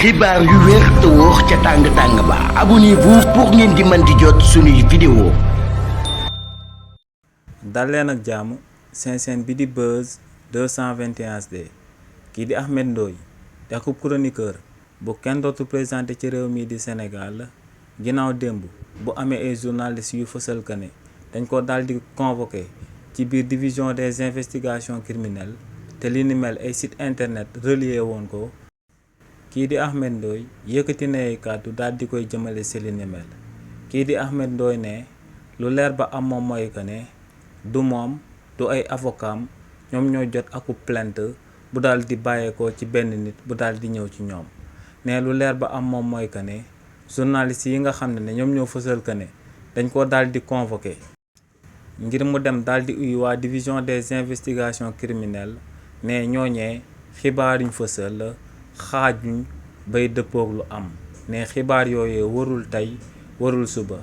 xibaar yu wér te wóor ca tàng ba abonnez-vous pour ngeen di mën di jot suñuy vidéo. dal leen ak jàmm seen chaîne bi di Buzz 221 HD kii di Ahmed Ndoye di akub chroniqueur bu kenn dootu présenté ci réew mi di Sénégal ginnaaw démb bu amee ay journalistes yu fësal que ne dañ ko daal di convoqué ci biir division des investigations criminelles te li ni mel ay site internet relié woon ko. kii di Ahmed Ndoye yëkkati na ay kàddu daal di koy jëmale si li ni mel kii di Ahmed Ndoye ne lu leer ba am moom mooy que ne du moom du ay avocat ñoom ñoo jot aku plainte bu daal di bàyyeekoo ci benn nit bu daal di ñëw ci ñoom ne lu leer ba am moom mooy que ne journaliste yi nga xam ne ñoom ñoo fësal que ne dañ ko daal di convoqué ngir mu dem daal di uyu waa division des investigations criminelles ne ñooñee xibaar yuñ fësal xaajuñ bay dëppoog lu am ne xibaar yooyee warul tey warul suba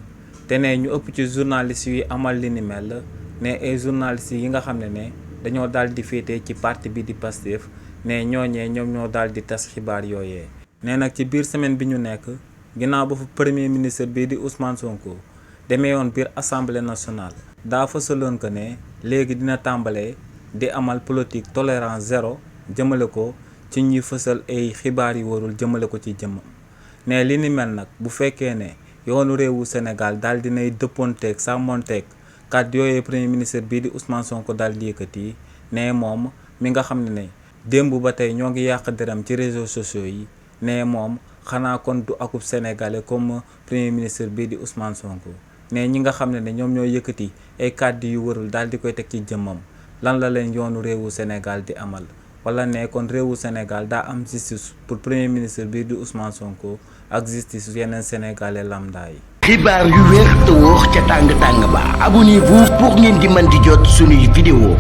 te ne ñu ëpp ci journalistes yi amal li ni mel ne ay journalistes yi nga xam ne dañoo daal di féete ci parti bi di Pastef ne ñooñee ñoom ñoo daal di tas xibaar yooyee. ne nag ci biir semaine bi ñu nekk ginnaaw ba fa premier ministre bii di Ousmane Sonko demee woon biir assemblée nationale daa fësaloon que ne léegi dina tàmbalee di amal politique tolérance zéro jëmale ko ci ñuy fësal ay xibaar yu warul jëmale ko ci jëmmam ne li ni mel nag bu fekkee ne yoonu réewu Sénégal daal dinay dëppoonteeg sàmmonteeg kàddu yooyee premier ministre bii di Ousmane Sonko daal di yëkkati ne moom mi nga xam ne démb ba tey ñoo ngi yàq deram ci réseaux sociaux yi ne moom xanaa kon du akub sénégalais comme premier ministre bii di Ousmane Sonko ne ñi nga xam ne ñoom ñoo yëkkati ay kàddu yu warul daal di koy teg ci jëmmam lan la leen yoonu réewu Sénégal di amal. wala ne kon réewu Sénégal daa am justice pour premier ministre bii di Ousmane Sonko ak justice yeneen sénégalais lambda yi. xibaar yu wér te wóor ca tàng ba abonnez-vous pour ngeen di mën di jot suñuy vidéo.